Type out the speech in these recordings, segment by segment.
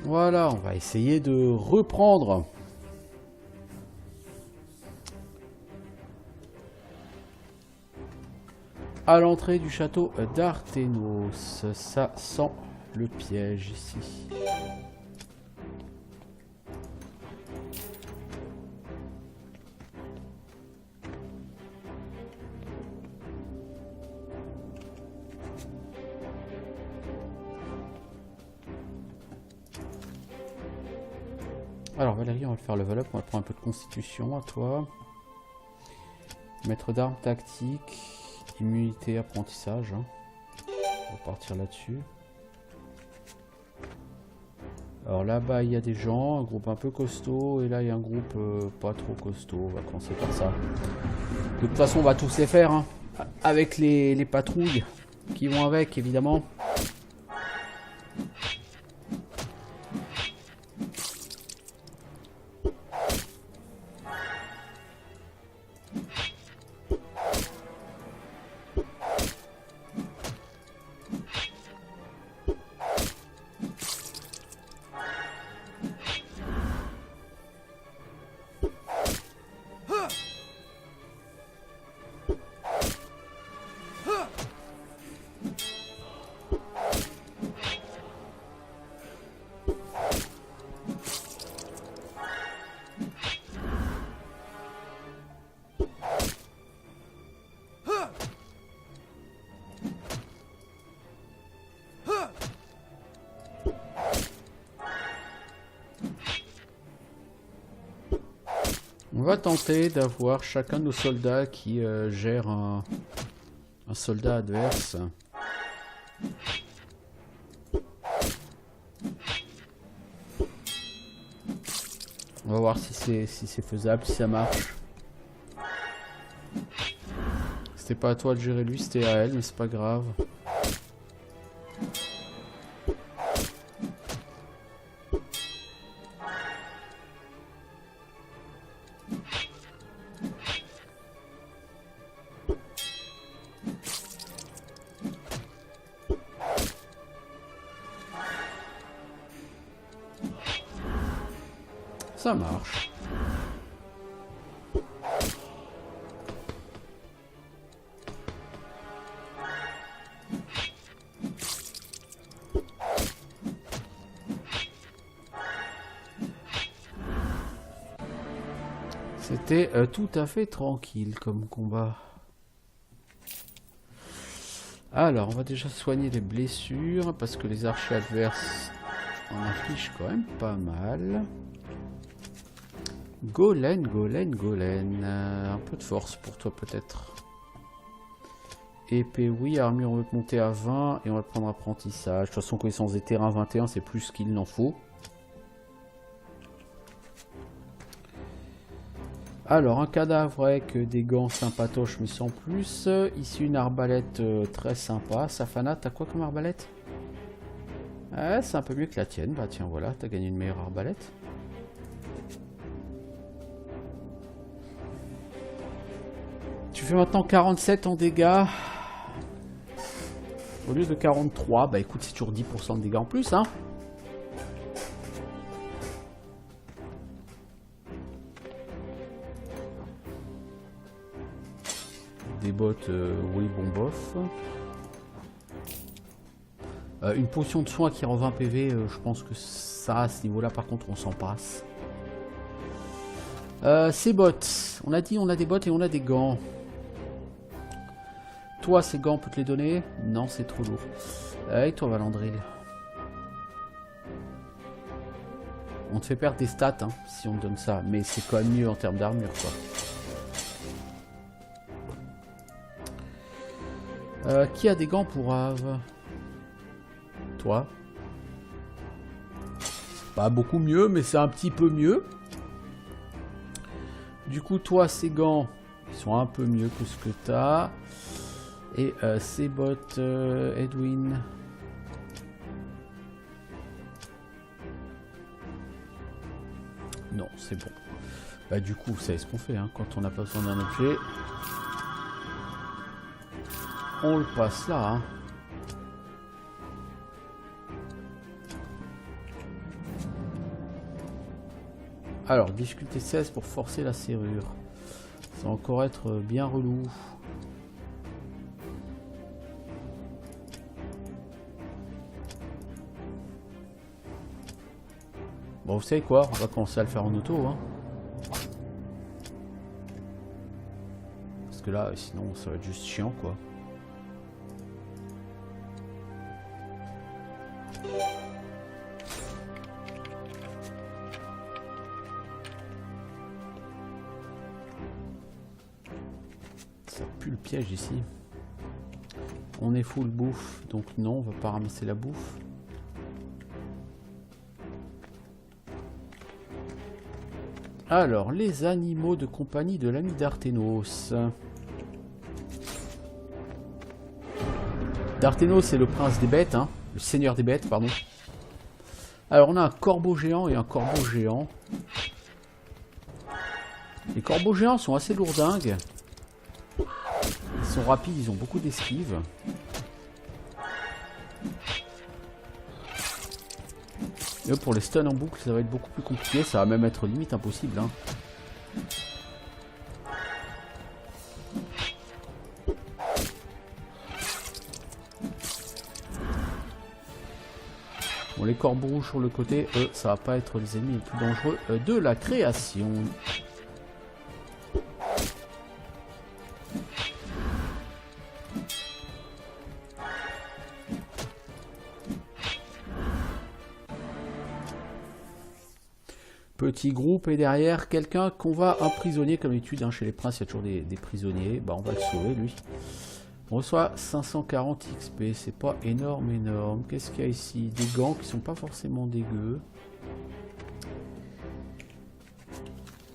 Voilà, on va essayer de reprendre. À l'entrée du château d'Arthénos. Ça sent le piège ici. Alors Valérie, on va le faire level up, on va prendre un peu de constitution à toi. Maître d'armes tactique, immunité, apprentissage. Hein. On va partir là-dessus. Alors là-bas il y a des gens, un groupe un peu costaud, et là il y a un groupe pas trop costaud, on va commencer par ça. De toute façon on va tous les faire, hein, avec les patrouilles qui vont avec évidemment. On va tenter d'avoir chacun de nos soldats qui gère un soldat adverse. On va voir si c'est faisable, si ça marche. C'était pas à toi de gérer lui, c'était à elle, mais c'est pas grave. Ça marche. C'était tout à fait tranquille comme combat. Alors, on va déjà soigner les blessures parce que les archers adverses en affichent quand même pas mal. Golen. Un peu de force pour toi peut-être. Épée, oui. Armure, on va te monter à 20 et on va te prendre apprentissage. De toute façon, connaissance des terrains 21, c'est plus qu'il n'en faut. Alors, un cadavre avec des gants sympatoches mais sans plus. Ici, une arbalète très sympa. Safana, t'as quoi comme arbalète? Ah, c'est un peu mieux que la tienne. Bah tiens, voilà, t'as gagné une meilleure arbalète. Tu fais maintenant 47 en dégâts. Au lieu de 43. Bah écoute, c'est toujours 10% de dégâts en plus, hein. Des bottes, oui, bon bof. Une potion de soin qui rend 20 PV, je pense que ça, à ce niveau-là, par contre, on s'en passe. Ces bottes. On a dit, on a des bottes et on a des gants. Toi, ces gants, on peut te les donner? Non, c'est trop lourd. Et toi, Valandril? On te fait perdre des stats, hein, si on te donne ça. Mais c'est quand même mieux en termes d'armure, quoi. Qui a des gants pour Ave? Toi? Pas beaucoup mieux, mais c'est un petit peu mieux. Du coup, toi, ces gants, ils sont un peu mieux que ce que t'as. Et ces bottes, Edwin. Non, c'est bon. Bah du coup, vous savez ce qu'on fait, hein, quand on n'a pas besoin d'un objet. On le passe là, hein. Alors, difficulté 16 pour forcer la serrure. Ça va encore être bien relou. Bon, vous savez quoi? On va commencer à le faire en auto, hein. Parce que là, sinon, ça va être juste chiant, quoi. Ça pue le piège ici. On est full bouffe, donc non, on va pas ramasser la bouffe. Alors, les animaux de compagnie de l'ami d'Arthénos. D'Arthénos, c'est le prince des bêtes, hein, le seigneur des bêtes, pardon. Alors, on a un corbeau géant et un corbeau géant. Les corbeaux géants sont assez lourdingues. Ils sont rapides, ils ont beaucoup d'esquive. Et pour les stuns en boucle, ça va être beaucoup plus compliqué. Ça va même être limite impossible, hein. Bon, les corbeaux rouges sur le côté, eux, ça va pas être les ennemis les plus dangereux de la création. Petit groupe et derrière quelqu'un qu'on va emprisonner comme d'habitude, hein, chez les princes il y a toujours des prisonniers. Bah on va le sauver lui. On reçoit 540 XP, c'est pas énorme. Qu'est-ce qu'il y a ici? Des gants qui sont pas forcément dégueux.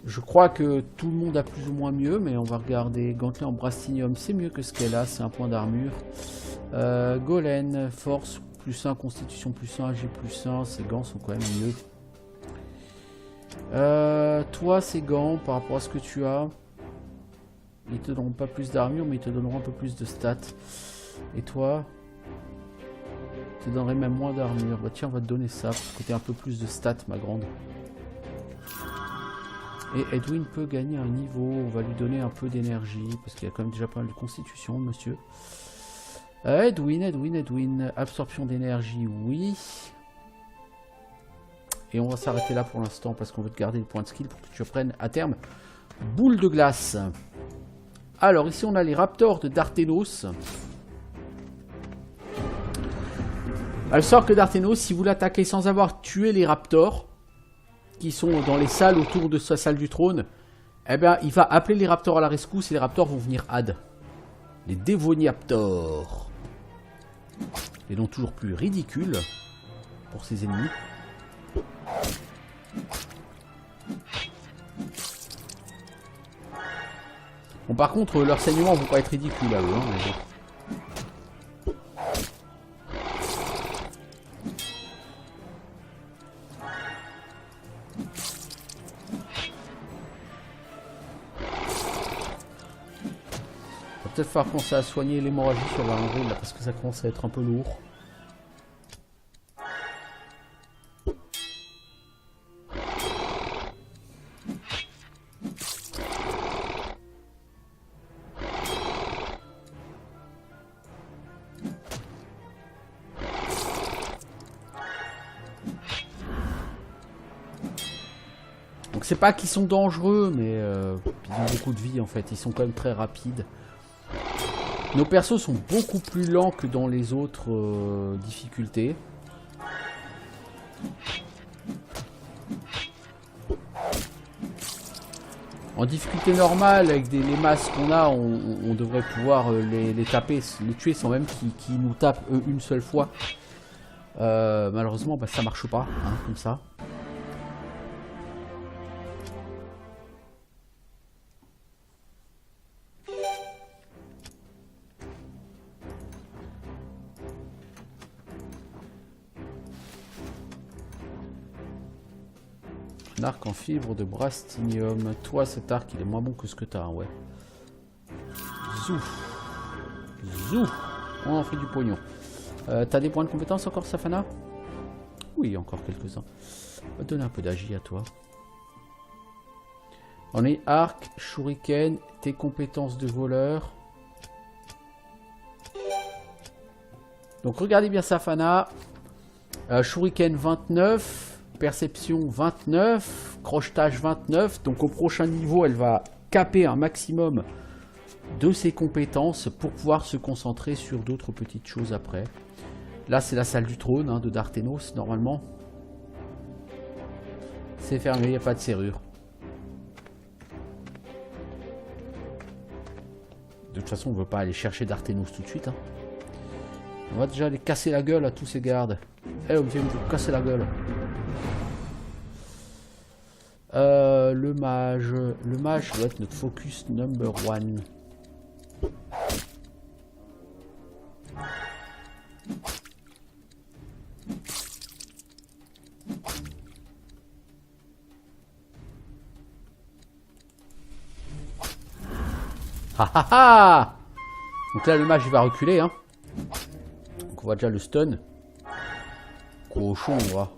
Je crois que tout le monde a plus ou moins mieux, mais on va regarder. Gantelet en brastinium, c'est mieux que ce qu'elle a, c'est un point d'armure. Golem, force plus 1, constitution plus 1, G plus 1, ces gants sont quand même mieux. Toi, ces gants, par rapport à ce que tu as, ils te donneront pas plus d'armure, mais ils te donneront un peu plus de stats. Et toi, ils te donneraient même moins d'armure. Bah tiens, on va te donner ça, pour que tu aies un peu plus de stats, ma grande. Et Edwin peut gagner un niveau, on va lui donner un peu d'énergie, parce qu'il y a quand même déjà pas mal de constitution, monsieur. Edwin, absorption d'énergie, oui. Et on va s'arrêter là pour l'instant parce qu'on veut te garder le point de skill pour que tu apprennes à terme boule de glace. Alors ici on a les raptors de D'Arthénos. Alors sort que D'Arthénos, si vous l'attaquez sans avoir tué les raptors qui sont dans les salles autour de sa salle du trône, eh bien il va appeler les raptors à la rescousse et les raptors vont venir ad. Les Dévoniaptors. Et donc toujours plus ridicule pour ses ennemis. Bon par contre leurs saignements vont pas être ridicules à eux, hein, mais bon. Va peut-être falloir commencer à soigner l'hémorragie sur la rôle là parce que ça commence à être un peu lourd. Donc c'est pas qu'ils sont dangereux, mais ils ont beaucoup de vie en fait, ils sont quand même très rapides. Nos persos sont beaucoup plus lents que dans les autres difficultés. En difficulté normale, avec les masses qu'on a, on devrait pouvoir les taper, les tuer sans même qu'ils nous tapent eux une seule fois. Malheureusement, bah, ça marche pas, hein, comme ça. Un arc en fibre de brastinium. Toi, cet arc, il est moins bon que ce que t'as, ouais. Zouf. Zouf. On en fait du pognon. T'as des points de compétence encore, Safana? Oui, encore quelques-uns. On va te donner un peu d'agi à toi. On est arc, shuriken, tes compétences de voleur. Donc regardez bien Safana. Shuriken 29, perception 29, crochetage 29. Donc au prochain niveau, elle va caper un maximum de ses compétences pour pouvoir se concentrer sur d'autres petites choses après. Là, c'est la salle du trône hein, de Darthenos, normalement. C'est fermé, il n'y a pas de serrure. De toute façon, on ne veut pas aller chercher Darthenos tout de suite. Hein. On va déjà aller casser la gueule à tous ces gardes. Eh, on vient de casser la gueule. Le mage doit être notre focus number one. Ah ah ah! Donc là le mage il va reculer hein. Donc on voit déjà le stun. Cochon on voit.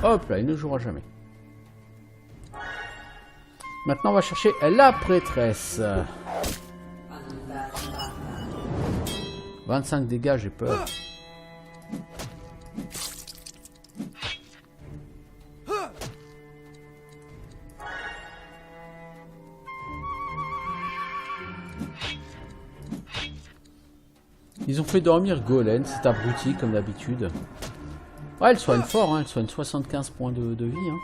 Hop là, il ne jouera jamais. Maintenant on va chercher la prêtresse. 25 dégâts, j'ai peur. Ils ont fait dormir Golem, c'est abruti comme d'habitude. Ouais, elle soigne fort, hein, elle soigne 75 points de vie. Hein.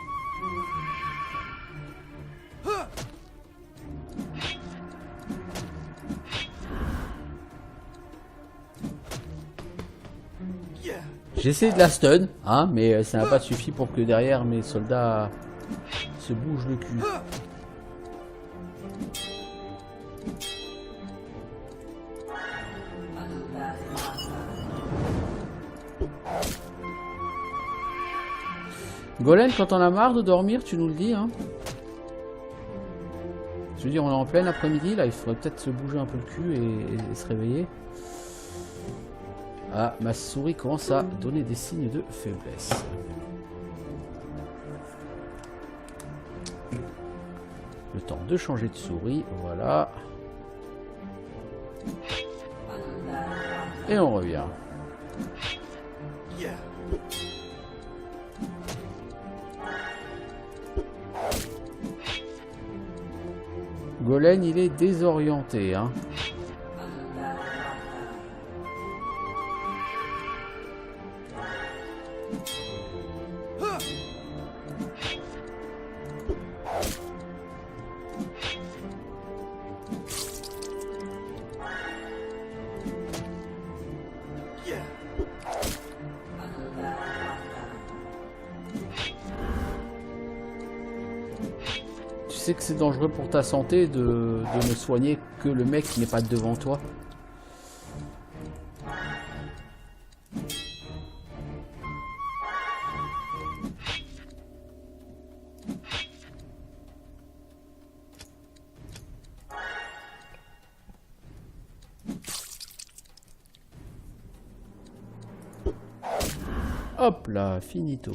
J'ai essayé de la stun, hein, mais ça n'a pas suffi pour que derrière mes soldats se bougent le cul. Golem, quand on a marre de dormir, tu nous le dis, hein. Je veux dire, on est en plein après-midi, là, il faudrait peut-être se bouger un peu le cul et se réveiller. Ah, ma souris commence à donner des signes de faiblesse. Le temps de changer de souris, voilà. Et on revient. Golem, il est désorienté, hein. Tu sais que c'est dangereux pour ta santé de ne soigner que le mec qui n'est pas devant toi. Hop là, finito.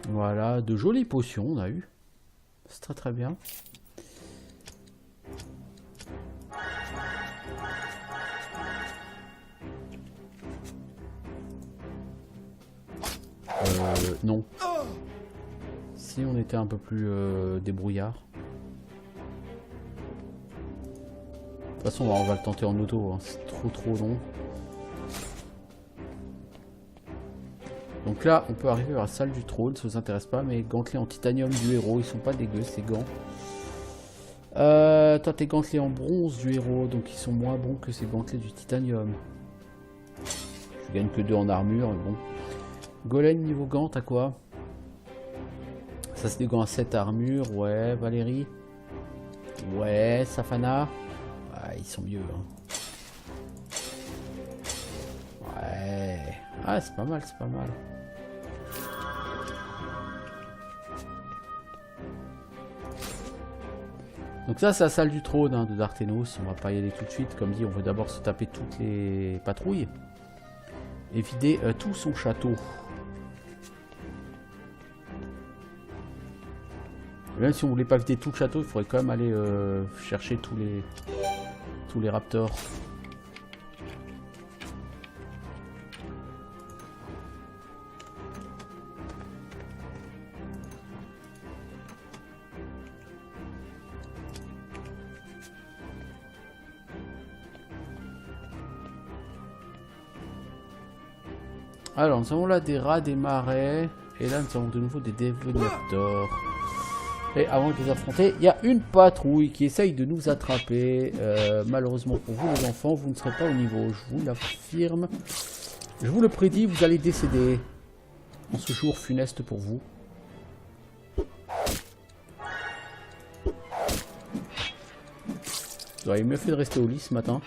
Voilà, de jolies potions on a eu. C'est très très bien. Non. Si on était un peu plus débrouillard. De toute façon on va le tenter en auto, hein. C'est trop long. Donc là on peut arriver à la salle du trône, ça vous intéresse pas, mais gantelets en titanium du héros, ils sont pas dégueux ces gants. Toi tes gantelets en bronze du héros, donc ils sont moins bons que ces gantelets du titanium. Je gagne que 2 en armure, mais bon. Golem niveau gants, t'as quoi? Ça c'est des gants à 7 armure, ouais. Valérie, Ouais, Safana. Ouais, ils sont mieux. Hein. Ouais. Ah, c'est pas mal, c'est pas mal. Donc ça, c'est la salle du trône hein, de Darthenos. On va pas y aller tout de suite. Comme dit, on veut d'abord se taper toutes les patrouilles. Et vider tout son château. Même si on voulait pas vider tout le château, il faudrait quand même aller chercher tous les raptors. Alors, nous avons là des rats, des marais. Et là, nous avons de nouveau des dévenators. Et avant de les affronter, il y a une patrouille qui essaye de nous attraper. Malheureusement pour vous, les enfants, vous ne serez pas au niveau. Je vous l'affirme. Je vous le prédis, vous allez décéder. En ce jour funeste pour vous. Vous auriez mieux fait de rester au lit ce matin.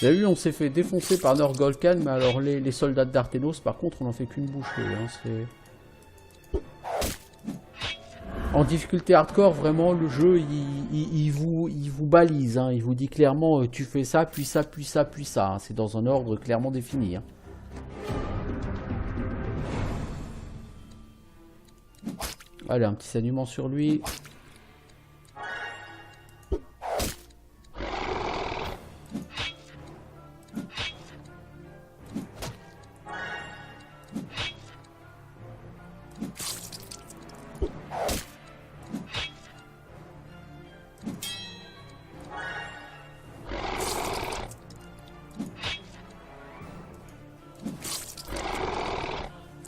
Vous avez vu, on s'est fait défoncer par Norgolkan, mais alors les soldats de Darthenos, par contre, on n'en fait qu'une bouchée. Hein, en difficulté hardcore, vraiment, le jeu, il vous balise. Hein, il vous dit clairement, tu fais ça, puis ça, puis ça, puis ça. Hein, c'est dans un ordre clairement défini. Hein. Allez, un petit saignement sur lui.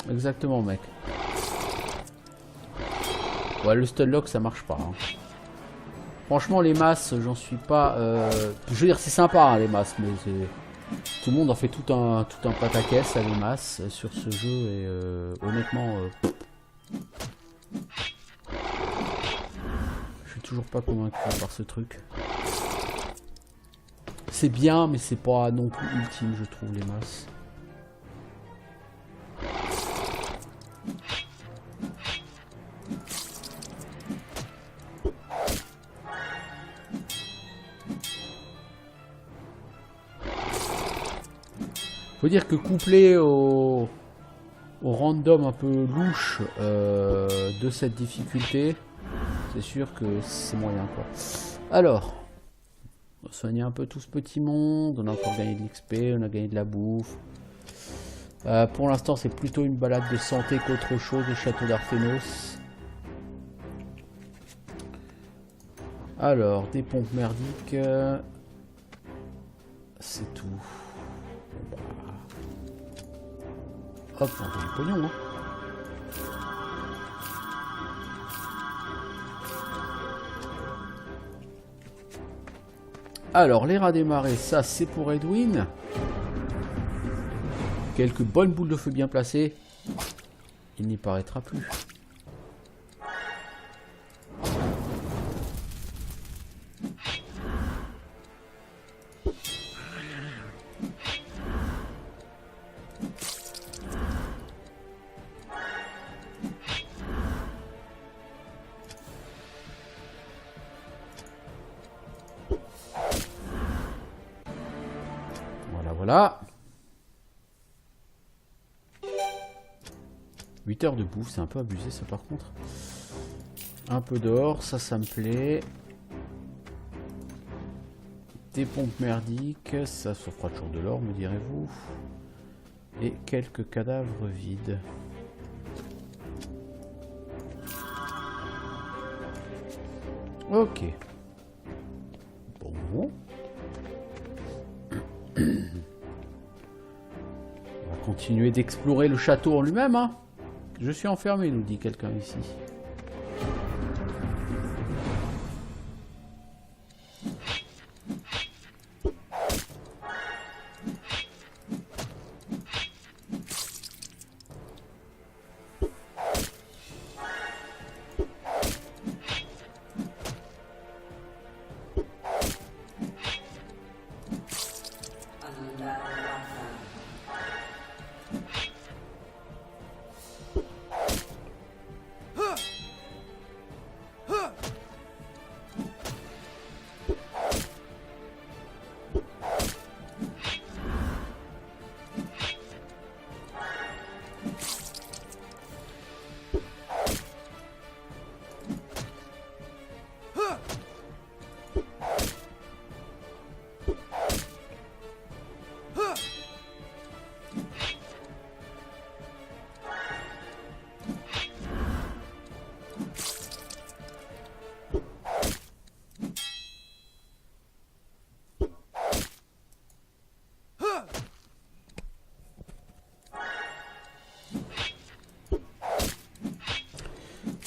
Exactement, mec. Ouais, le stunlock, ça marche pas. Hein. Franchement, les masses, j'en suis pas... Je veux dire, c'est sympa, hein, les masses, mais tout le monde en fait tout un pataquès à les masses sur ce jeu, et honnêtement... je suis toujours pas convaincu par ce truc. C'est bien, mais c'est pas non plus ultime, je trouve, les masses. Faut dire que couplé au random un peu louche de cette difficulté, c'est sûr que c'est moyen quoi. Alors, on va soigner un peu tout ce petit monde, on a encore gagné de l'XP, on a gagné de la bouffe. Pour l'instant c'est plutôt une balade de santé qu'autre chose, le château d'Arthenos. Alors, des pompes merdiques, c'est tout. Hop, on a du pognon, hein. Alors, les rats des marais, ça c'est pour Edwin. Quelques bonnes boules de feu bien placées. Il n'y paraîtra plus. Voilà. 8 heures de bouffe, c'est un peu abusé ça par contre. Un peu d'or, ça me plaît. Des pompes merdiques, ça fera toujours de l'or me direz-vous. Et quelques cadavres vides. Ok. Bon. continuer d'explorer le château en lui-même, hein. Je suis enfermé, nous dit quelqu'un ici.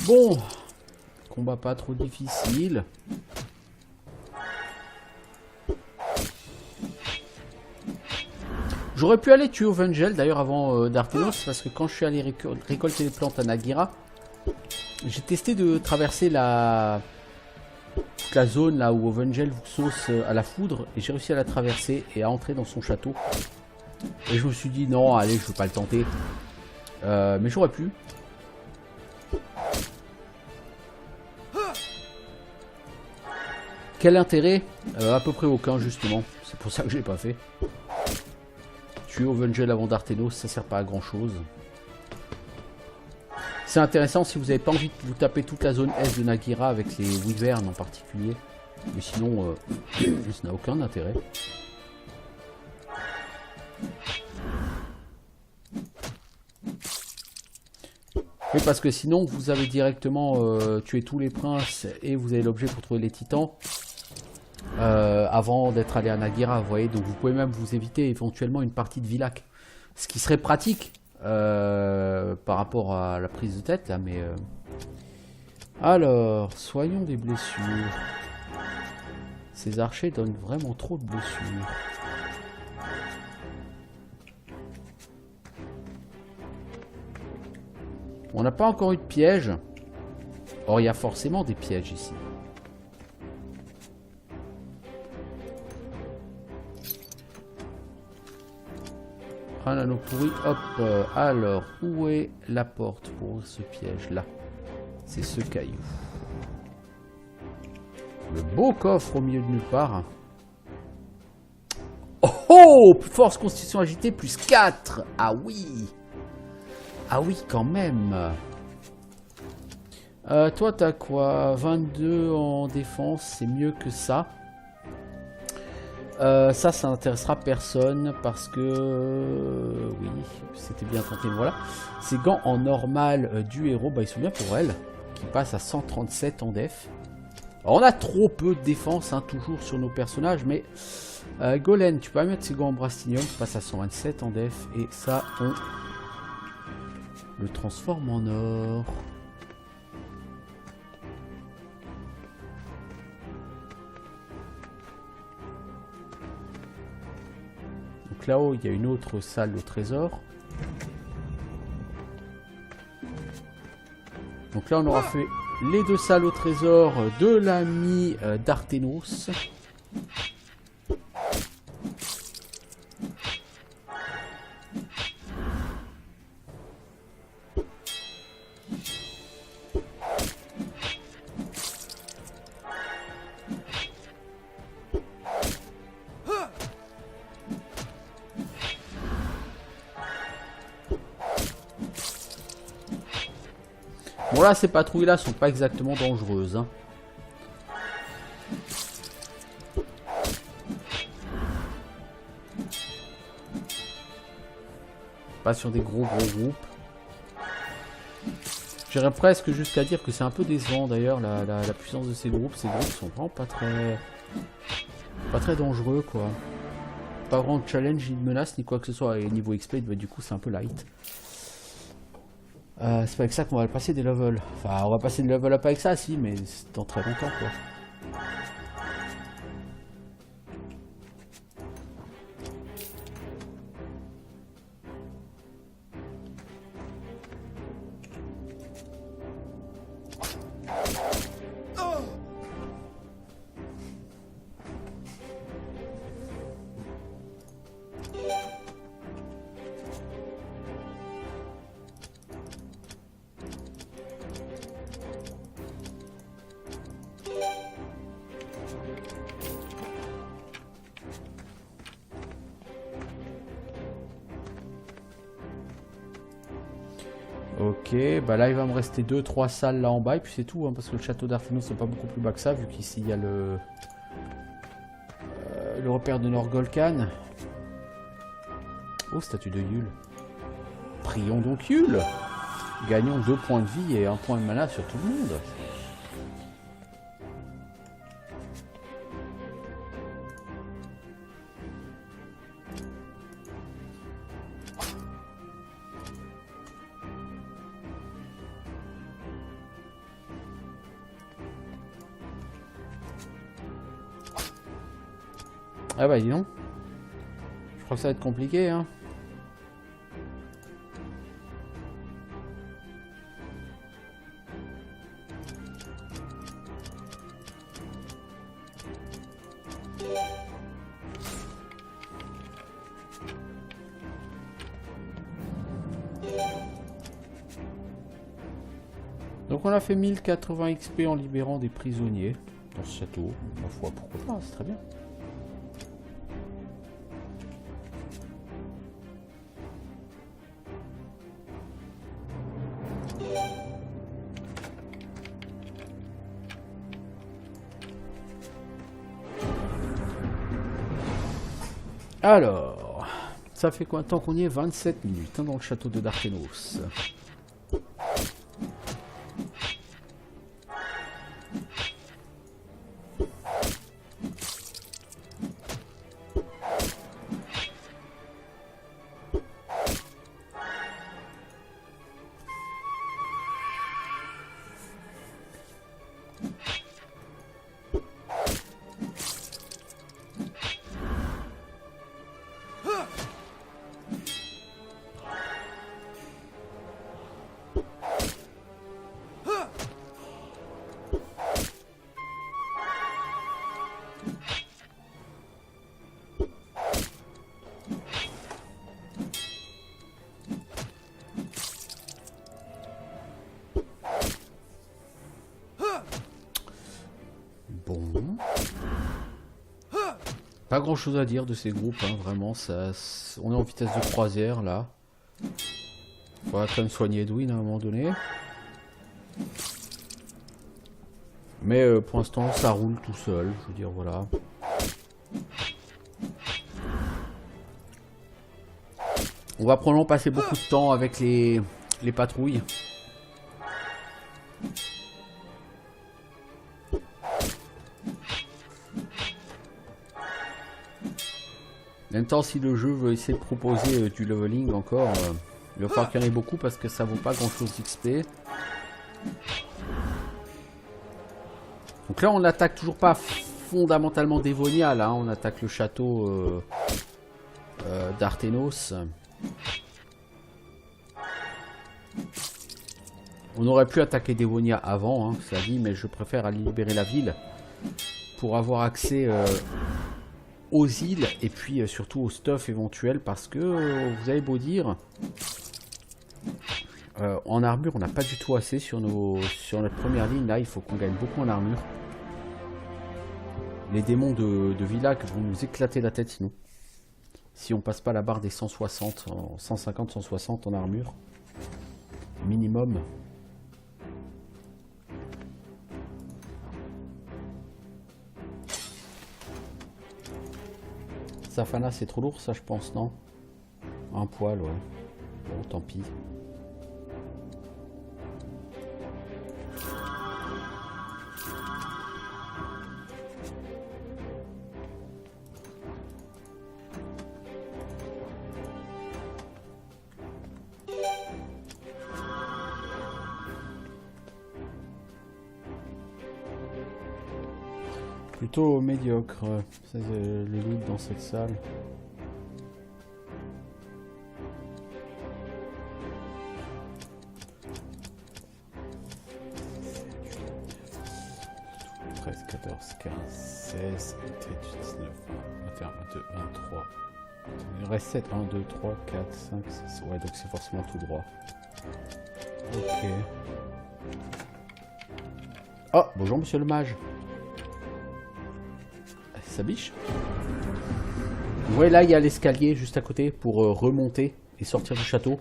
Bon, combat pas trop difficile. J'aurais pu aller tuer Ovengel d'ailleurs avant d'Arthenos, parce que quand je suis allé récolter les plantes à Nagira, j'ai testé de traverser la zone là où Ovengel vous sauce à la foudre, et j'ai réussi à la traverser et à entrer dans son château. Et je me suis dit non, allez, je veux pas le tenter. Mais j'aurais pu. Quel intérêt? À peu près aucun, justement. C'est pour ça que je l'ai pas fait. Tuer Ovengel avant d'Arthenos, ça sert pas à grand chose. C'est intéressant si vous n'avez pas envie de vous taper toute la zone Est de Nagira avec les Wyverns en particulier. Mais sinon, ça n'a aucun intérêt. Oui, parce que sinon, vous avez directement tué tous les princes et vous avez l'objet pour trouver les titans. Avant d'être allé à Nagira, vous voyez, donc vous pouvez même vous éviter éventuellement une partie de Villach, ce qui serait pratique par rapport à la prise de tête là, mais alors, soignons des blessures. Ces archers donnent vraiment trop de blessures. On n'a pas encore eu de piège. Or, il y a forcément des pièges ici. Un anneau pourri, hop. Alors, où est la porte pour ouvrir ce piège là? C'est ce caillou. Le beau coffre au milieu de nulle part. Oh oh! Force constitution agitée plus 4. Ah oui! Ah oui, quand même. Toi, t'as quoi? 22 en défense, c'est mieux que ça. Ça n'intéressera personne parce que... oui, c'était bien tenté, voilà. Ces gants en normal du héros, bah, ils sont bien pour elle, qui passe à 137 en def. Alors, on a trop peu de défense, hein, toujours sur nos personnages, mais... Golem, tu peux pas mettre ces gants en brastinium, qui passe à 127 en def, et ça, on le transforme en or. Donc là-haut, il y a une autre salle au trésor. Donc là, on aura fait les deux salles au trésor de l'ami d'Arthenos. Bon là, ces patrouilles-là sont pas exactement dangereuses, hein. Pas sur des gros groupes. J'irais presque jusqu'à dire que c'est un peu décevant d'ailleurs la puissance de ces groupes. Ces groupes sont vraiment pas très dangereux, quoi. pas vraiment de challenge, ni de menace, ni quoi que ce soit. Et niveau XP, bah, du coup, c'est un peu light. C'est pas avec ça qu'on va le passer des levels. Enfin, on va passer des level up avec ça, si, mais c'est dans très longtemps, quoi. Ok, bah là il va me rester 2-3 salles là en bas et puis c'est tout, hein, parce que le château d'Arthanos c'est pas beaucoup plus bas que ça, vu qu'ici il y a le repère de Norgolkan. Oh, statue de Yule. Prions donc Yule. Gagnons 2 points de vie et 1 point de mana sur tout le monde. Ah bah dis donc. Je crois que ça va être compliqué, hein. Donc on a fait 1080 XP en libérant des prisonniers dans ce château. Ma foi, pourquoi pas, c'est très bien. Alors, ça fait combien de temps qu'on y est? 27 minutes, hein, dans le château de Darthénos. Bon. Pas grand chose à dire de ces groupes, hein, vraiment. Ça, on est en vitesse de croisière là. Faudra quand même soigner Edwin à un moment donné. Mais pour l'instant, ça roule tout seul. Je veux dire, voilà. On va probablement passer beaucoup de temps avec les patrouilles. En même temps, si le jeu veut essayer de proposer du leveling encore, il va falloir qu'il y en ait beaucoup parce que ça vaut pas grand chose d'XP. Donc là, on n'attaque toujours pas fondamentalement Dévonia, là, hein. On attaque le château d'Arthénos. On aurait pu attaquer Dévonia avant, hein, ça dit, mais je préfère aller libérer la ville pour avoir accès aux îles et puis surtout au stuff éventuel, parce que vous avez beau dire, en armure on n'a pas du tout assez sur notre première ligne. Là il faut qu'on gagne beaucoup en armure. Les démons de Villach vont nous éclater la tête sinon, si on passe pas la barre des 160, 150, 160 en armure minimum. Safana c'est trop lourd ça, je pense, non? Un poil, ouais. Bon, tant pis. Plutôt médiocre, le loot dans cette salle. (13, 14, 15, 16, 17, 19, 20, 21, 22, 23. Il reste 7, 1, 2, 3, 4, 5, 6. Ouais, donc c'est forcément tout droit. Ok. Oh, bonjour monsieur le mage. Ça biche. Vous voyez là, il y a l'escalier juste à côté pour remonter et sortir du château.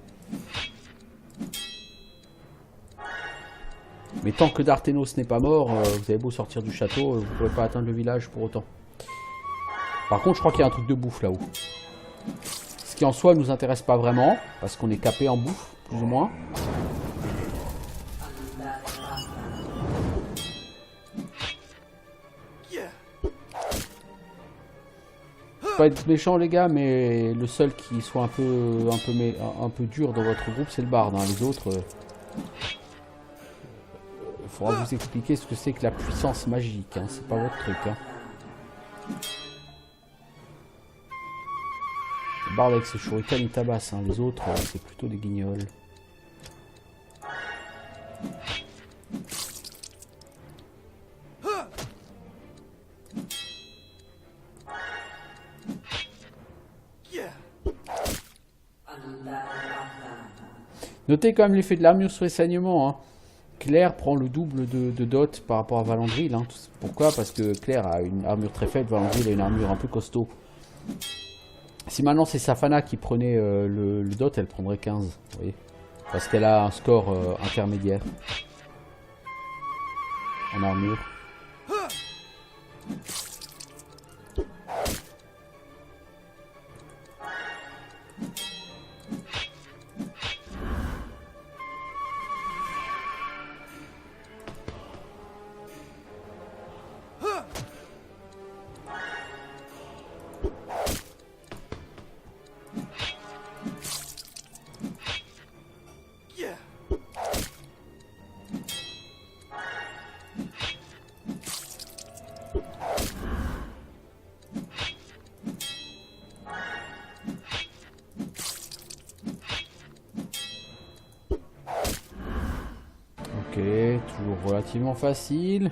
Mais tant que Darthenos n'est pas mort, vous avez beau sortir du château, vous ne pouvez pas atteindre le village pour autant. Par contre, je crois qu'il y a un truc de bouffe là-haut. Ce qui en soi nous intéresse pas vraiment, parce qu'on est capé en bouffe, plus ou moins. Pas être méchant les gars, mais le seul qui soit un peu dur dans votre groupe, c'est le barde. Hein. Les autres, faudra vous expliquer ce que c'est que la puissance magique. Hein. C'est pas votre truc. Hein. Le barde avec ses shurikens il tabasse. Hein. Les autres, c'est plutôt des guignols. Notez quand même l'effet de l'armure sur les saignements. Hein. Claire prend le double de dot par rapport à Valandril. Hein. Pourquoi? Parce que Claire a une armure très faible, Valandril a une armure un peu costaud. Si maintenant c'est Safana qui prenait le dot, elle prendrait 15. Vous voyez, parce qu'elle a un score intermédiaire en armure. Ok, toujours relativement facile.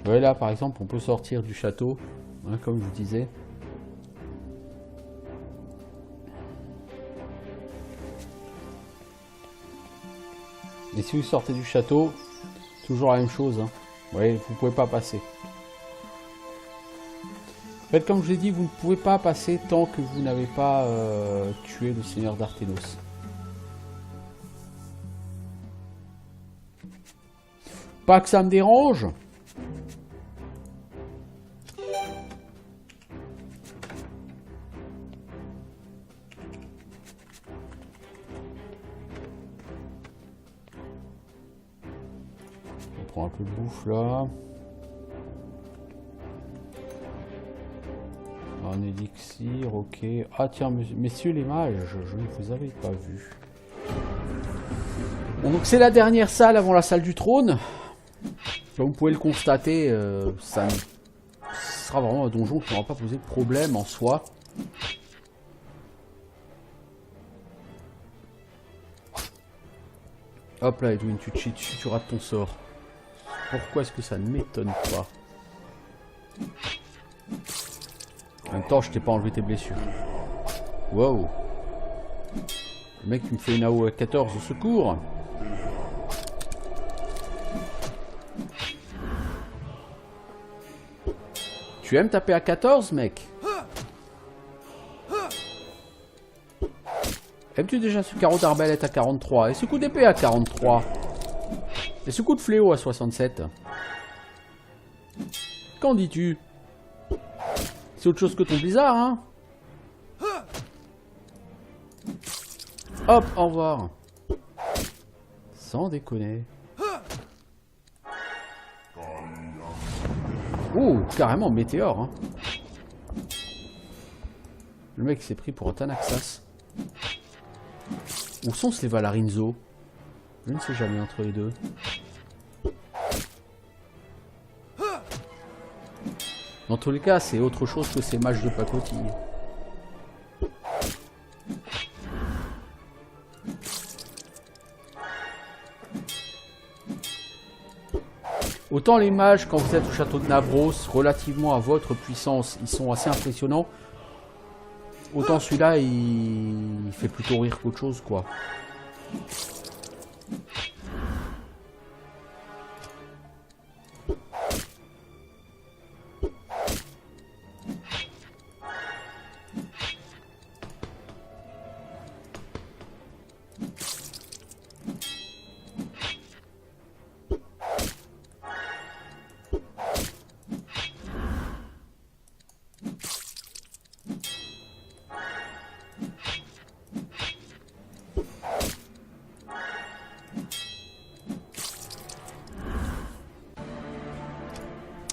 Ouais, là par exemple on peut sortir du château, hein, comme je vous disais. Et si vous sortez du château, toujours la même chose. Hein. Vous voyez, vous pouvez pas passer. En fait, comme je l'ai dit, vous ne pouvez pas passer tant que vous n'avez pas tué le seigneur Darthenos. Pas que ça me dérange. On prend un peu de bouffe là. Un élixir, ok. Ah tiens, messieurs les mages, je ne vous avais pas vu. Bon, donc c'est la dernière salle avant la salle du trône. Comme vous pouvez le constater, ça sera vraiment un donjon qui n'aura pas posé de problème en soi. Hop là, Edwin, tu te chies dessus, tu rates ton sort. Pourquoi est-ce que ça ne m'étonne pas? En même temps, je t'ai pas enlevé tes blessures. Wow. Le mec qui me fait une AO à 14 au secours. Tu aimes taper à 14, mec? Aimes-tu déjà ce carreau d'arbalète à 43? Et ce coup d'épée à 43? Et ce coup de fléau à 67? Qu'en dis-tu? C'est autre chose que ton blizzard, hein? Hop, au revoir. Sans déconner. Oh, carrément, météore. Hein. Le mec s'est pris pour un Thanaxas. Où sont ces Valarinzo? Je ne sais jamais entre les deux. Dans tous les cas, c'est autre chose que ces mages de pacotille. Autant les mages, quand vous êtes au château de Navros, relativement à votre puissance, ils sont assez impressionnants. Autant celui-là, il fait plutôt rire qu'autre chose, quoi.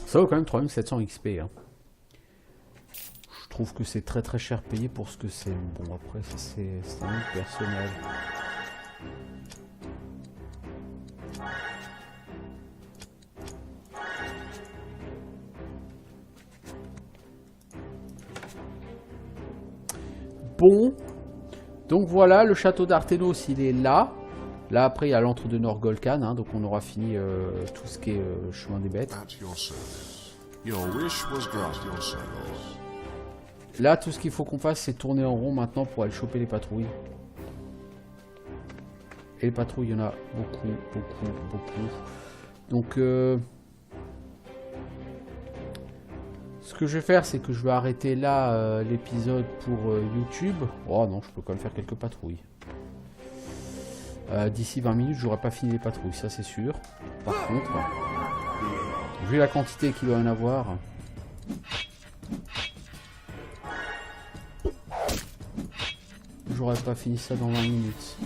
Ça vaut quand même 3700 XP. Hein. Je trouve que c'est très très cher payé pour ce que c'est. Bon, après, c'est un autre personnage. Bon. Donc voilà, le château d'Arthenos, il est là. Là, après, il y a l'antre de Norgolkan, hein, donc on aura fini tout ce qui est chemin des bêtes. Là, tout ce qu'il faut qu'on fasse, c'est tourner en rond maintenant pour aller choper les patrouilles. Et les patrouilles, il y en a beaucoup, beaucoup, beaucoup. Donc, ce que je vais faire, c'est que je vais arrêter là l'épisode pour YouTube. Oh non, je peux quand même faire quelques patrouilles. D'ici 20 minutes, j'aurai pas fini les patrouilles, ça c'est sûr. Par contre, vu la quantité qu'il doit y en avoir, j'aurais pas fini ça dans 20 minutes.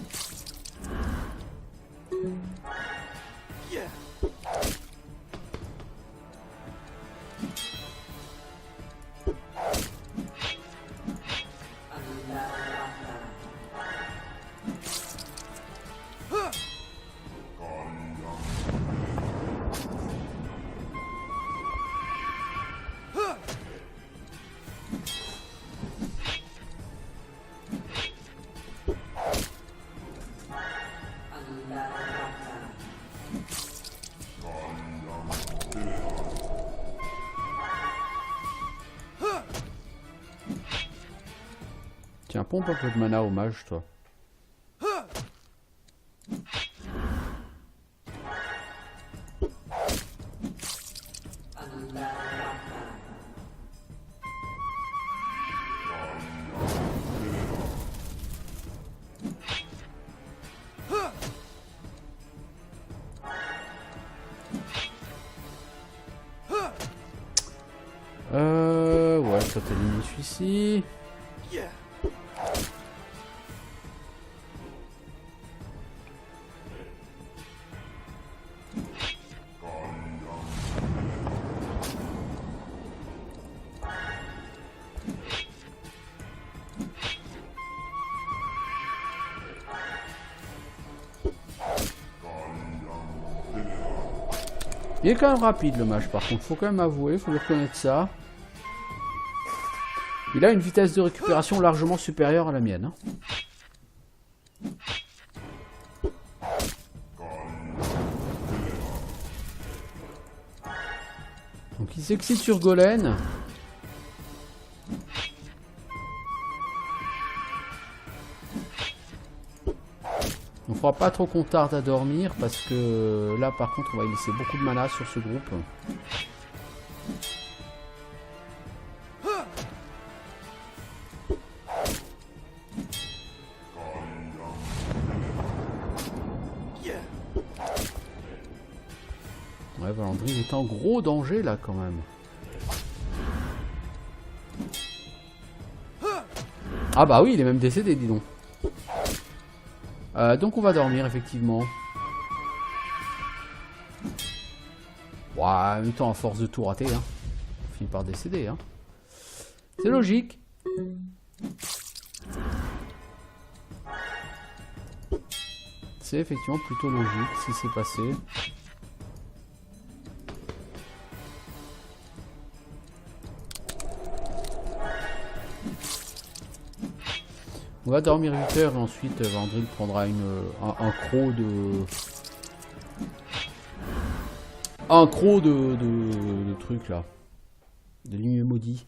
Tiens, pompe un peu de mana au mage, toi. Ouais, ça t'élimine celui-ci. Il est quand même rapide le mage par contre, faut quand même avouer, faut lui reconnaître ça. Il a une vitesse de récupération largement supérieure à la mienne. Hein. Donc il s'excite sur Golem. On fera pas trop qu'on tarde à dormir parce que là par contre on va y laisser beaucoup de mana sur ce groupe. Ouais, Valandrine est en gros danger là quand même. Ah bah oui, il est même décédé, dis donc. Donc on va dormir effectivement. Ouais, en même temps à force de tout rater. Hein. finit par décéder. Hein. C'est logique. C'est effectivement plutôt logique ce qui s'est passé. On va dormir 8 heures et ensuite Vandril prendra un croc de... Un croc de trucs là. De lignes maudits.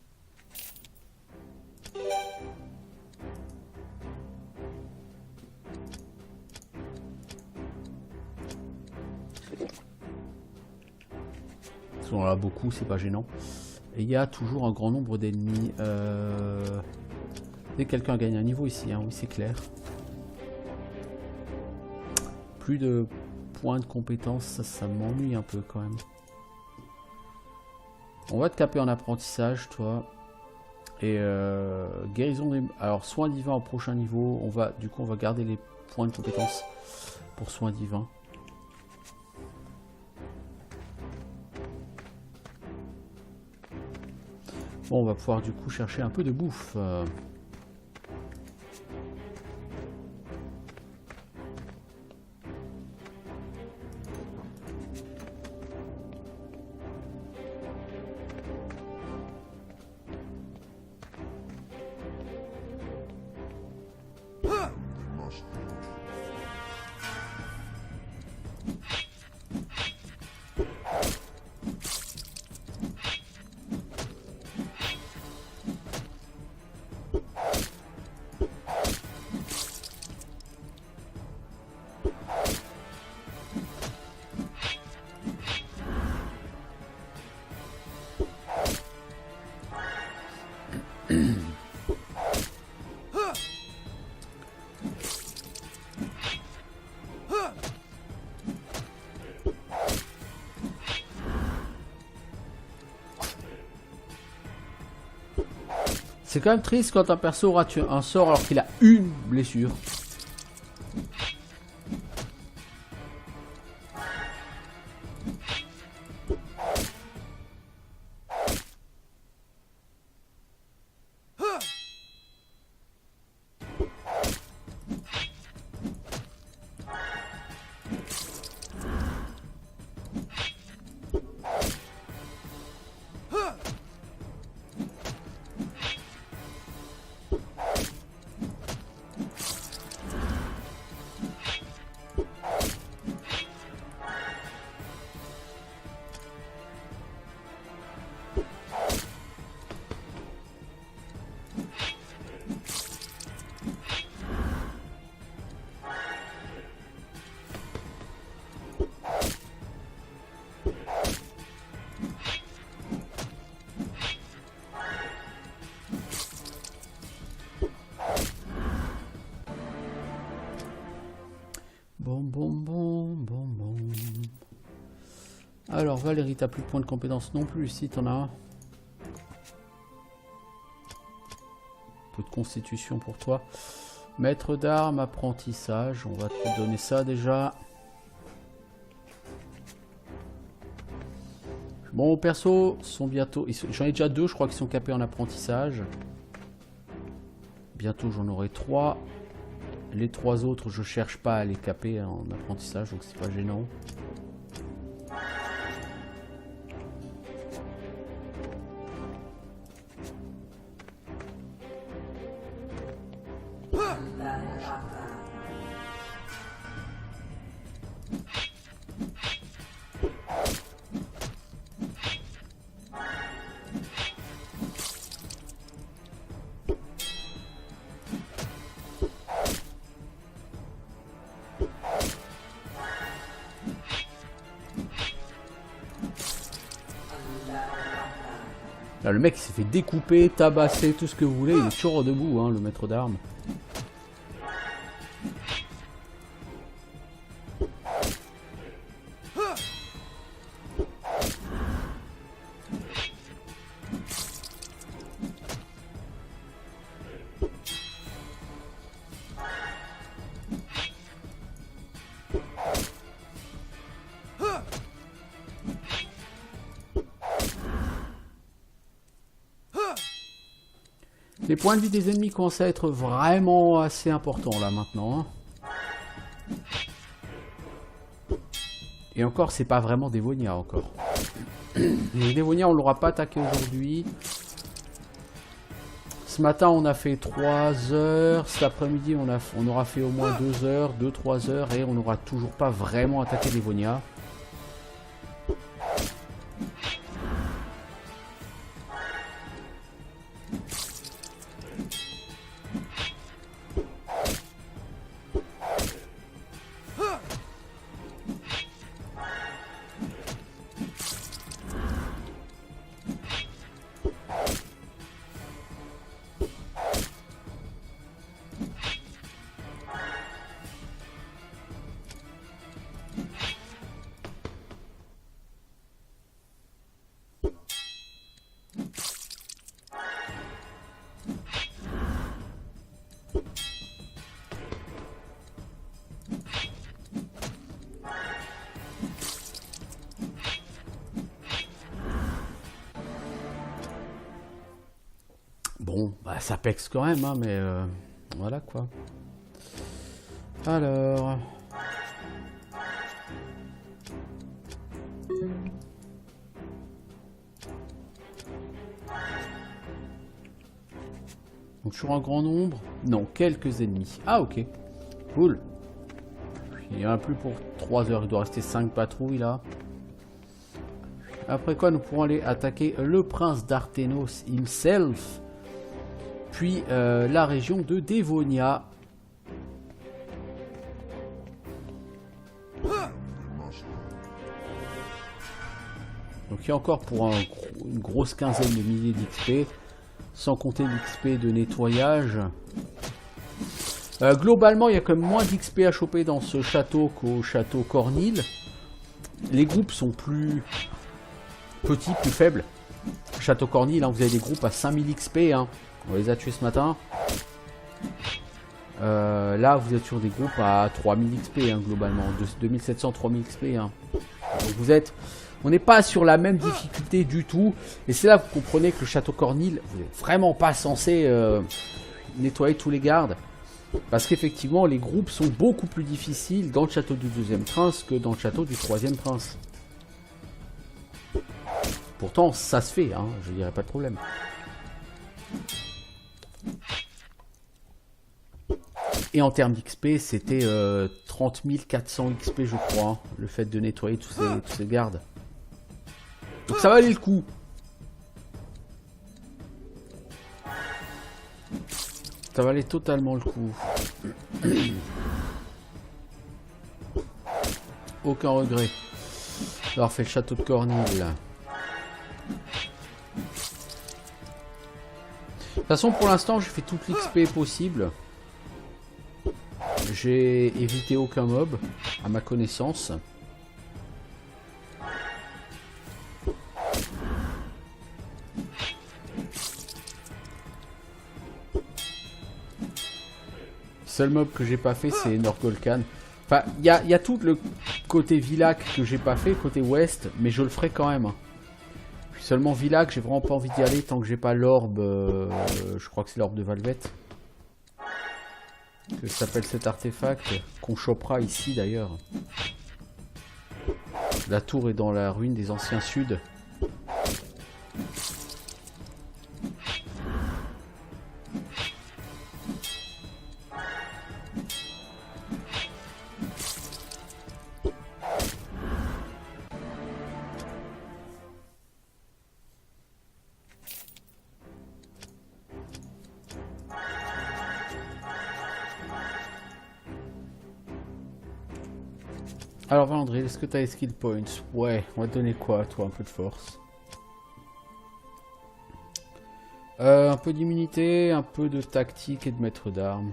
On en a beaucoup, c'est pas gênant. Et il y a toujours un grand nombre d'ennemis. Dès que quelqu'un gagne un niveau ici, hein, oui c'est clair. Plus de points de compétence, ça m'ennuie un peu quand même. On va te caper en apprentissage, toi. Et guérison des... Alors soins divins au prochain niveau. Du coup on va garder les points de compétence pour soins divins. Bon, on va pouvoir du coup chercher un peu de bouffe. C'est quand même triste quand un perso rate un sort alors qu'il a une blessure. Bon. Alors Valérie, t'as plus de points de compétence non plus, si t'en as un. Un peu de constitution pour toi. Maître d'armes, apprentissage, on va te donner ça déjà. Bon, perso sont bientôt... J'en ai déjà 2, je crois, qui sont capés en apprentissage. Bientôt, j'en aurai 3. Les 3 autres, je cherche pas à les caper en apprentissage, donc c'est pas gênant. Là, le mec il s'est fait découper, tabasser, tout ce que vous voulez, il est toujours debout, hein, le maître d'armes. Les points de vie des ennemis commencent à être vraiment assez importants là maintenant. Hein. Et encore, c'est pas vraiment Dévonia encore. Les Dévonia, on l'aura pas attaqué aujourd'hui. Ce matin, on a fait 3 heures. Cet après-midi, on aura fait au moins 2 heures, 2-3 heures. Et on n'aura toujours pas vraiment attaqué Dévonia. Bon, bah, ça pexe quand même, hein, mais voilà quoi. Alors... Donc toujours un grand nombre? Non, quelques ennemis. Ah ok, cool. Il n'y en a plus pour 3 heures, il doit rester 5 patrouilles là. Après quoi nous pourrons aller attaquer le prince d'Arthenos himself. Puis la région de Dévonia. Donc il y a encore pour une grosse quinzaine de milliers d'XP. Sans compter l'XP de nettoyage. Globalement, il y a quand même moins d'XP à choper dans ce château qu'au château Cornil. Les groupes sont plus petits, plus faibles. Château Cornil, hein, vous avez des groupes à 5000 XP. Hein. On les a tués ce matin. Là, vous êtes sur des groupes à 3000 XP, hein, globalement. 2700, 3000 XP. Hein. Donc on n'est pas sur la même difficulté du tout. Et c'est là que vous comprenez que le château Cornil, vous n'êtes vraiment pas censé nettoyer tous les gardes. Parce qu'effectivement, les groupes sont beaucoup plus difficiles dans le château du deuxième prince que dans le château du troisième prince. Pourtant, ça se fait, hein, je dirais pas de problème. Et en termes d'XP, c'était 30 400 XP, je crois, hein, le fait de nettoyer tous ces gardes. Donc ça valait le coup. Ça valait totalement le coup. Aucun regret d'avoir fait le château de Cornil. De toute façon, pour l'instant, j'ai fait toute l'XP possible. J'ai évité aucun mob, à ma connaissance. Seul mob que j'ai pas fait, c'est Norgolkan. Enfin, il y a tout le côté Villac que j'ai pas fait, côté ouest, mais je le ferai quand même. Puis seulement Villac, j'ai vraiment pas envie d'y aller tant que j'ai pas l'orbe. Je crois que c'est l'orbe de Valvet. Que s'appelle cet artefact, qu'on chopera ici d'ailleurs. La tour est dans la ruine des anciens Sud. Alors Valandry, est-ce que tu as les skill points? Ouais, on va te donner quoi à toi? Un peu de force. Un peu d'immunité, un peu de tactique et de maître d'armes.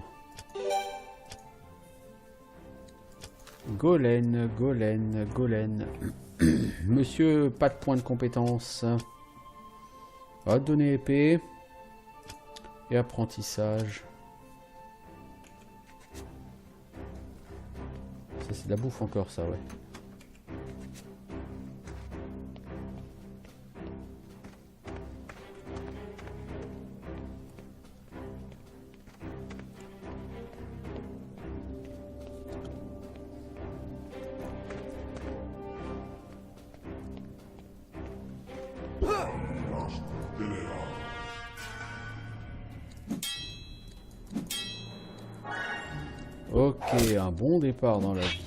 Golen, Golen, Golen. Monsieur, pas de point de compétence. On va te donner épée. Et apprentissage. Ça c'est de la bouffe encore ça, ouais. Ok, un bon départ dans la vie.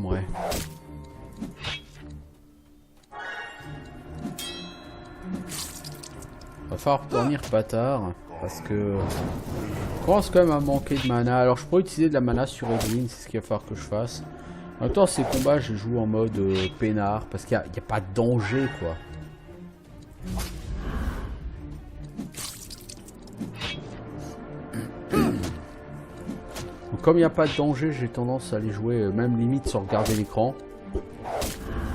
Ouais. Va falloir dormir pas tard. Parce que... je commence quand même à manquer de mana. Alors je pourrais utiliser de la mana sur Edwin, c'est ce qu'il va falloir que je fasse. En même temps, ces combats, je joue en mode peinard. Parce qu'il n'y a pas de danger, quoi. Donc, comme il n'y a pas de danger, j'ai tendance à les jouer même limite sans regarder l'écran.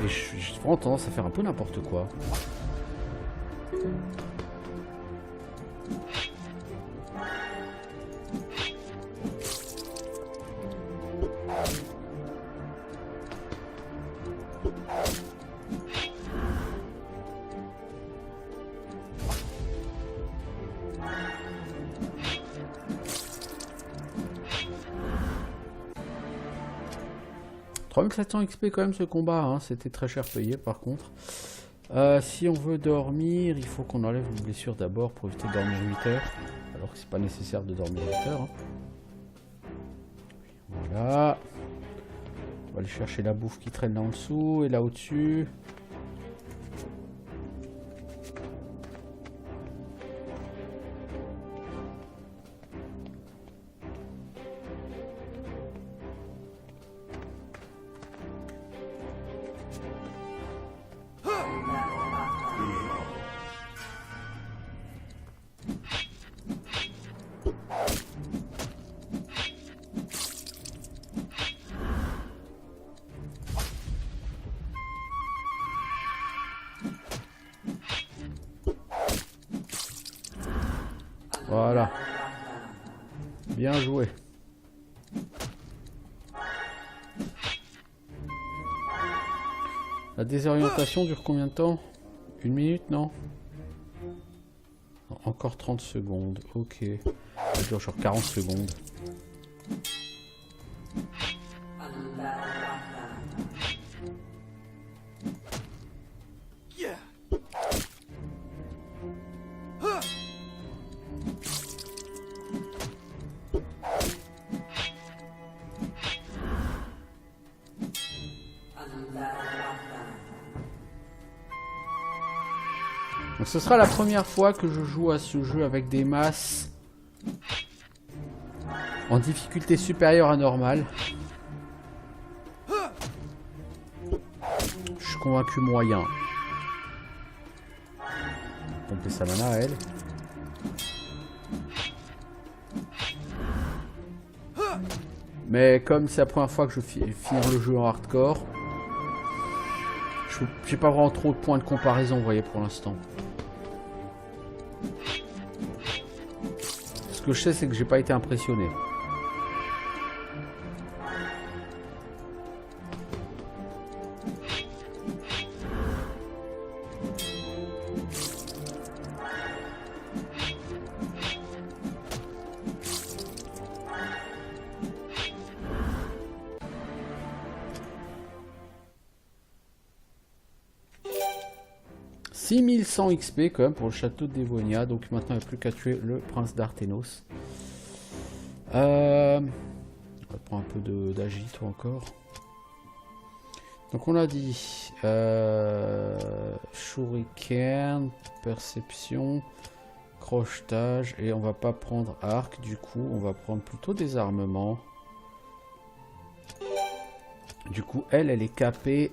Et j'ai vraiment tendance à faire un peu n'importe quoi. « 3700 XP quand même ce combat, hein. C'était très cher payé par contre. Si on veut dormir, il faut qu'on enlève une blessure d'abord pour éviter de dormir 8 heures. Alors que c'est pas nécessaire de dormir 8 heures. Hein. Voilà. On va aller chercher la bouffe qui traîne là en dessous et là au-dessus. Voilà. Bien joué. La désorientation dure combien de temps? 1 minute, non? Encore 30 secondes. Ok. Ça dure genre 40 secondes. Donc ce sera la première fois que je joue à ce jeu avec des masses en difficulté supérieure à normale. Je suis convaincu moyen. Pomper sa mana à elle. Mais comme c'est la première fois que je finis le jeu en hardcore, j'ai pas vraiment trop de points de comparaison, vous voyez, pour l'instant. Ce que je sais, c'est que j'ai pas été impressionné. « 6100 XP quand même pour le château de Dévonia. Donc maintenant il n'y a plus qu'à tuer le prince d'Arthenos. On va prendre un peu d'agito encore. Donc on a dit shuriken, perception, crochetage, et on va pas prendre arc, du coup on va prendre plutôt des armements. Du coup elle est capée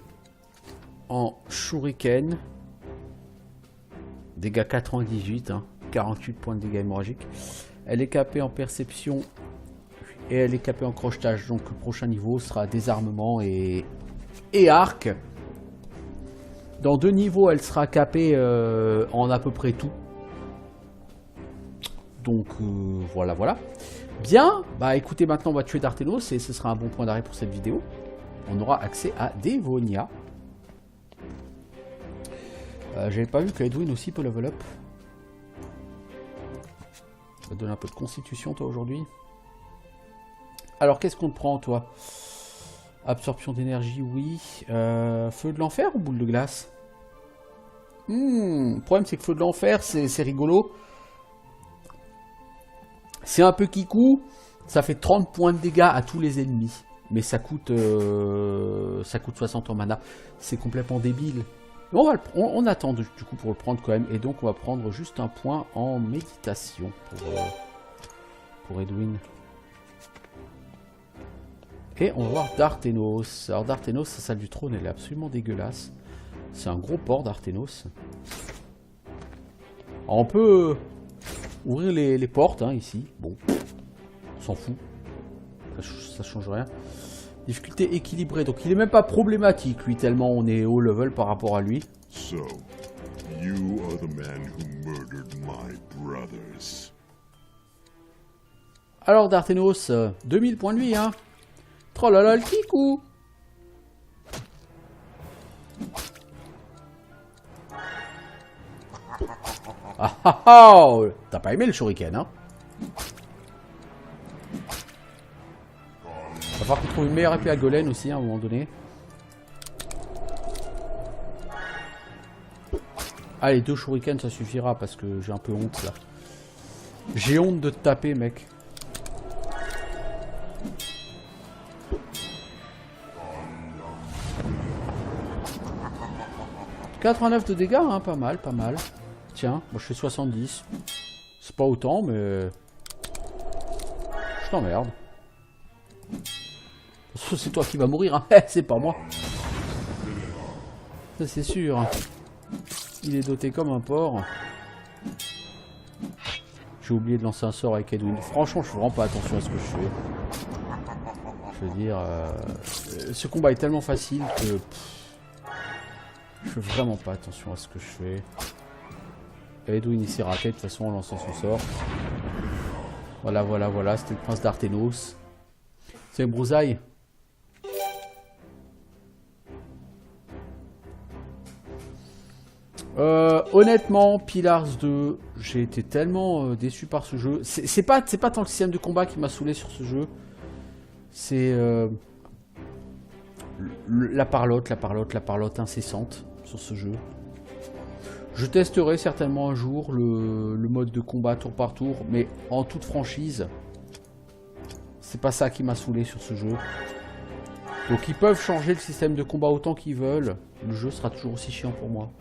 en shuriken. Dégâts 98, hein. 48 points de dégâts hémorragiques. Elle est capée en perception et elle est capée en crochetage. Donc le prochain niveau sera désarmement et arc. Dans 2 niveaux, elle sera capée en à peu près tout. Donc voilà, voilà. Bien, bah écoutez, maintenant on va tuer Darthenos et ce sera un bon point d'arrêt pour cette vidéo. On aura accès à Dévonia. J'avais pas vu que Edwin aussi peut level up. Ça va donner un peu de constitution toi aujourd'hui. Alors qu'est-ce qu'on te prend toi? Absorption d'énergie, oui. Feu de l'enfer ou boule de glace? Le problème c'est que feu de l'enfer c'est rigolo. C'est un peu kikou. Ça fait 30 points de dégâts à tous les ennemis. Mais ça coûte 60 en mana. C'est complètement débile. Mais on attend du coup pour le prendre quand même. Et donc on va prendre juste un point en méditation pour Edwin. Et on va voir Darthenos. Alors Darthenos, sa salle du trône, elle est absolument dégueulasse. C'est un gros port Darthenos. On peut ouvrir les portes hein, ici. Bon, on s'en fout. Ça change rien. Difficulté équilibrée. Donc il est même pas problématique lui, tellement on est haut level par rapport à lui. So, you are the man who murdered my brothers. Alors Darthenos, 2000 points de vie hein. Trolala le kikou. Ah ah ah. T'as pas aimé le shuriken hein. Va falloir qu'on trouve une meilleure épée à Golem aussi hein, à un moment donné. Allez, 2 shurikens ça suffira parce que j'ai un peu honte là. J'ai honte de te taper mec. « 89 de dégâts, hein, pas mal, pas mal. Tiens, moi je fais 70. C'est pas autant, mais... Je t'emmerde. C'est toi qui vas mourir, hein. C'est pas moi. Ça c'est sûr. Il est doté comme un porc. J'ai oublié de lancer un sort avec Edwin. Franchement, je fais vraiment pas attention à ce que je fais. Je veux dire... ce combat est tellement facile que... Je fais vraiment pas attention à ce que je fais. Edwin il s'est raté de toute façon en lançant son sort. Voilà, voilà, voilà. C'était le prince Darthenos. C'est une brousaille. Honnêtement, Pillars 2, j'ai été tellement déçu par ce jeu. C'est pas tant le système de combat qui m'a saoulé sur ce jeu. C'est la parlotte incessante sur ce jeu. Je testerai certainement un jour le mode de combat tour par tour, mais en toute franchise, c'est pas ça qui m'a saoulé sur ce jeu. Donc ils peuvent changer le système de combat autant qu'ils veulent, le jeu sera toujours aussi chiant pour moi.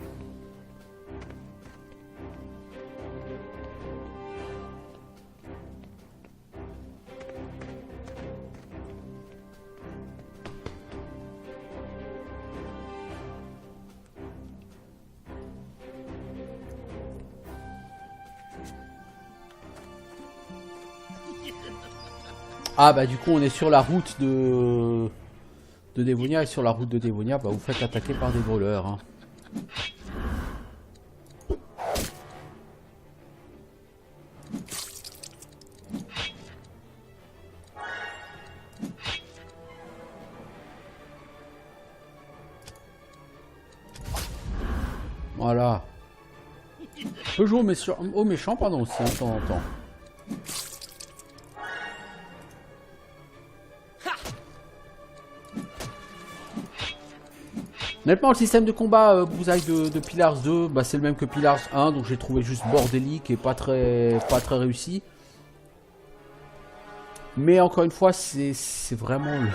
Ah bah du coup on est sur la route de Dévonia et sur la route de Dévonia bah vous faites attaquer par des voleurs hein. Voilà. On peut jouer au méchant pardon aussi de temps en temps. Honnêtement, le système de combat brousaille de Pillars 2, bah, c'est le même que Pillars 1, donc j'ai trouvé juste bordélique et pas très réussi. Mais encore une fois, c'est vraiment le...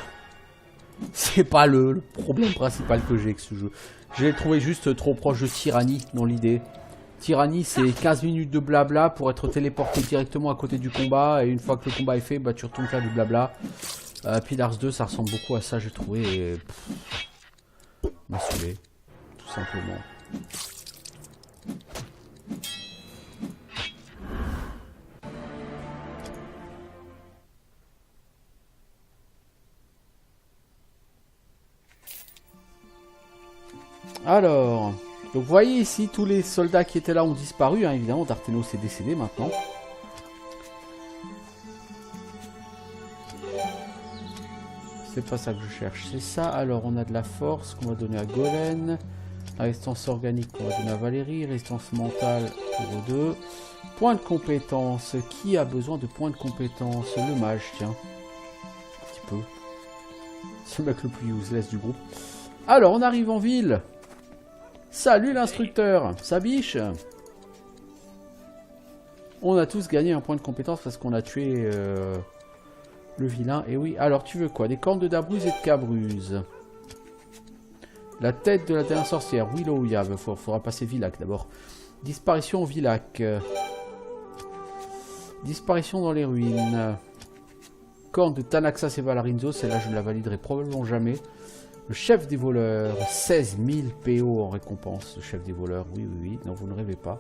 C'est pas le problème principal que j'ai avec ce jeu. J'ai trouvé juste trop proche de Tyranny dans l'idée. Tyranny, c'est 15 minutes de blabla pour être téléporté directement à côté du combat. Et une fois que le combat est fait, bah, tu retournes faire du blabla. Pillars 2, ça ressemble beaucoup à ça, j'ai trouvé. Et... m'a saoulé, tout simplement. Alors, donc vous voyez ici, tous les soldats qui étaient là ont disparu, hein, évidemment, Darthenos est décédé maintenant. C'est pas ça que je cherche, c'est ça. Alors, on a de la force qu'on va donner à Golen. La résistance organique qu'on va donner à Valérie. Résistance mentale pour eux deux. Point de compétence. Qui a besoin de points de compétence? Le mage, tiens. Un petit peu. C'est le mec le plus useless du groupe. Alors, on arrive en ville. Salut l'instructeur. Ça biche. On a tous gagné un point de compétence parce qu'on a tué le vilain. Et oui, alors tu veux quoi? Des cornes de Dabruse et de Cabruse. La tête de la dernière sorcière. Willow, il faudra passer Villac d'abord. Disparition au Villac. Disparition dans les ruines. Corne de Tanaxas et Valarinzo. Celle-là, je ne la validerai probablement jamais. Le chef des voleurs. 16 000 PO en récompense. Le chef des voleurs. Oui, oui, oui. Non, vous ne rêvez pas.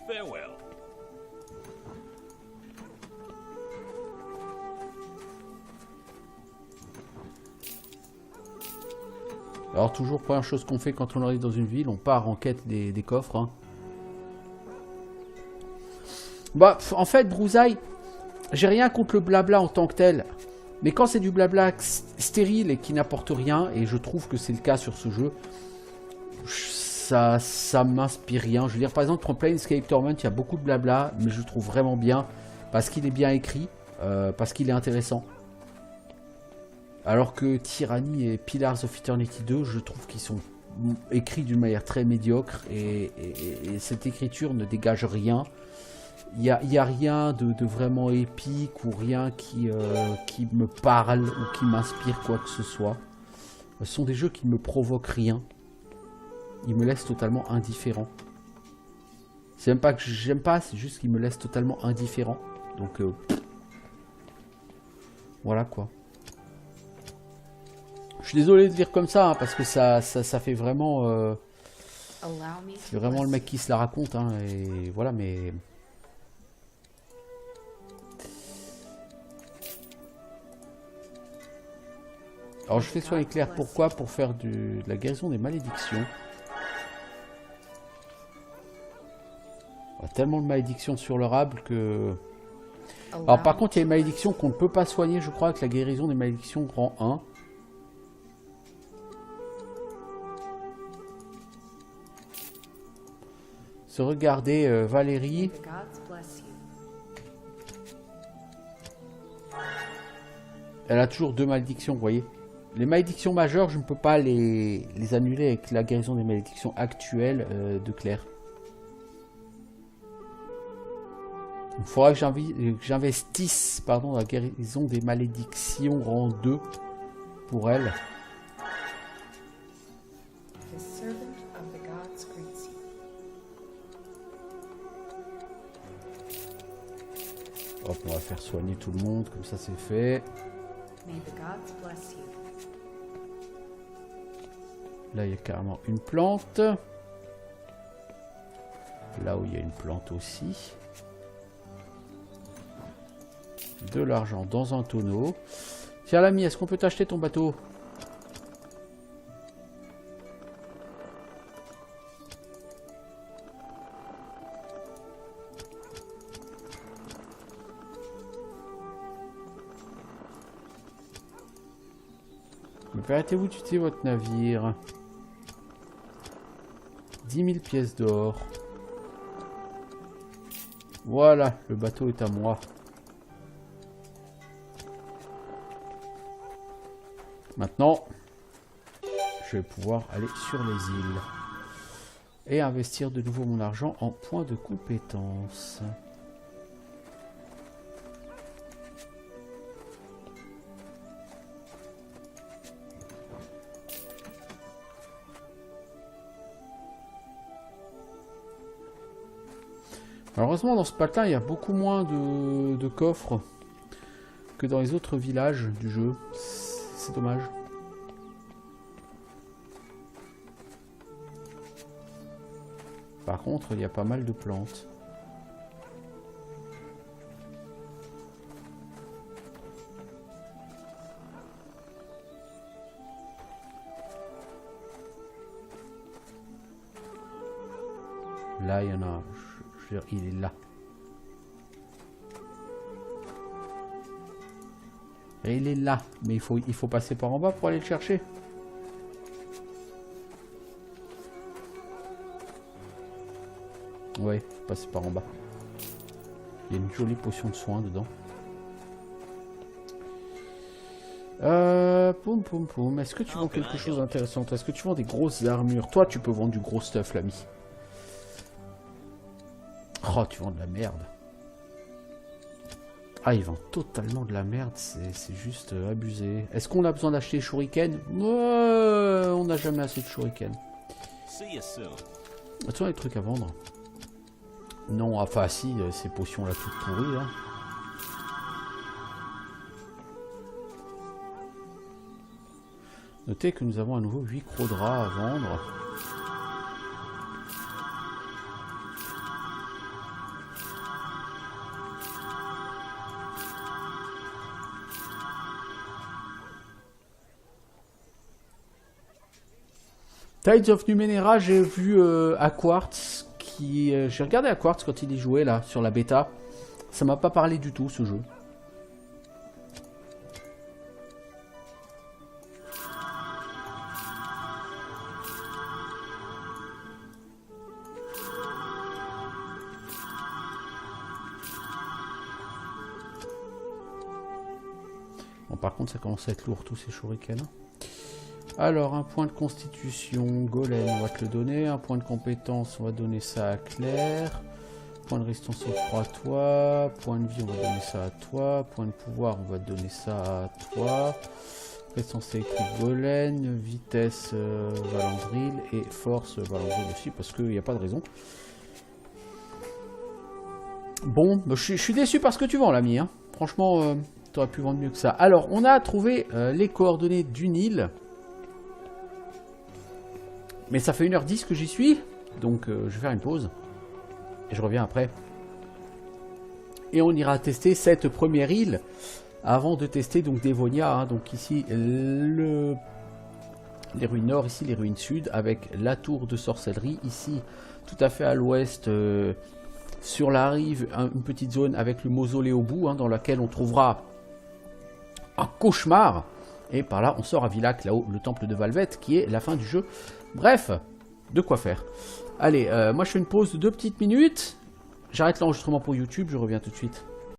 Farewell. Alors toujours, première chose qu'on fait quand on arrive dans une ville, on part en quête des coffres. Hein. Bah, en fait, Brousaille, j'ai rien contre le blabla en tant que tel. Mais quand c'est du blabla stérile et qui n'apporte rien, et je trouve que c'est le cas sur ce jeu, ça m'inspire rien. Je veux dire, par exemple, pour Planescape Torment, il y a beaucoup de blabla, mais je le trouve vraiment bien, parce qu'il est bien écrit, parce qu'il est intéressant. Alors que Tyranny et Pillars of Eternity 2, je trouve qu'ils sont écrits d'une manière très médiocre et cette écriture ne dégage rien. Il y a rien de vraiment épique ou rien qui me parle ou qui m'inspire quoi que ce soit. Ce sont des jeux qui ne me provoquent rien. Ils me laissent totalement indifférent. C'est même pas que j'aime pas, c'est juste qu'ils me laissent totalement indifférent. Donc voilà quoi. Je suis désolé de dire comme ça, hein, parce que ça fait vraiment... c'est vraiment le mec qui se la raconte, hein, et voilà, mais... Alors je fais soin éclair, pourquoi? Pour faire de la guérison des malédictions. Il y a tellement de malédictions sur le rable que... Alors par contre, il y a une malédiction qu'on ne peut pas soigner, je crois, avec la guérison des malédictions rang 1. Se regarder Valérie. Elle a toujours 2 malédictions, vous voyez. Les malédictions majeures, je ne peux pas les annuler avec la guérison des malédictions actuelles de Claire. Il faudra que j'investisse la guérison des malédictions rang 2 pour elle. Hop, on va faire soigner tout le monde, comme ça c'est fait. Là, il y a carrément une plante. Là où il y a une plante aussi. De l'argent dans un tonneau. Tiens l'ami, est-ce qu'on peut t'acheter ton bateau? Me permettez-vous d'utiliser votre navire? 10 000 pièces d'or. Voilà, le bateau est à moi. Maintenant, je vais pouvoir aller sur les îles. Et investir de nouveau mon argent en points de compétence. Malheureusement, dans ce patin, il y a beaucoup moins de coffres que dans les autres villages du jeu. C'est dommage. Par contre, il y a pas mal de plantes. Là, il y en a. Il est là. Et il est là. Mais il faut passer par en bas pour aller le chercher. Ouais, passer par en bas. Il y a une jolie potion de soin dedans. Poum poum poum. Est-ce que tu vends quelque chose d'intéressant? Est-ce que tu vends des grosses armures? Toi, tu peux vendre du gros stuff, l'ami. Oh, tu vends de la merde. Ah, il vend totalement de la merde. C'est juste abusé. Est-ce qu'on a besoin d'acheter des shurikens? On n'a jamais assez de shurikens. As-tu des trucs à vendre? Non, enfin si, ces potions là toutes pourries là. Notez que nous avons à nouveau 8 crocs draps à vendre. Tides of Numenera, j'ai vu à Quartz. J'ai regardé à Quartz quand il y jouait là sur la bêta. Ça m'a pas parlé du tout ce jeu. Bon, par contre ça commence à être lourd tous ces shurikens. Alors, un point de constitution, golem, on va te le donner. Un point de compétence, on va donner ça à Claire. Point de résistance au froid à toi. Point de vie, on va donner ça à toi. Point de pouvoir, on va donner ça à toi. Résistance électrique, golem. Vitesse, Valandril. Et force, Valandril aussi, parce qu'il n'y a pas de raison. Bon, je suis déçu par ce que tu vends, l'ami. Hein. Franchement, tu aurais pu vendre mieux que ça. Alors, on a trouvé les coordonnées d'une île. Mais ça fait 1h10 que j'y suis, donc je vais faire une pause. Et je reviens après. Et on ira tester cette première île, avant de tester donc Dévonia. Hein, donc ici, les ruines nord, ici les ruines sud, avec la tour de sorcellerie. Ici, tout à fait à l'ouest, sur la rive, une petite zone avec le mausolée au bout, hein, dans laquelle on trouvera un cauchemar. Et par là, on sort à Villach, là-haut, le temple de Valvet, qui est la fin du jeu. Bref, de quoi faire. Allez, moi je fais une pause de 2 petites minutes. J'arrête l'enregistrement pour YouTube, je reviens tout de suite.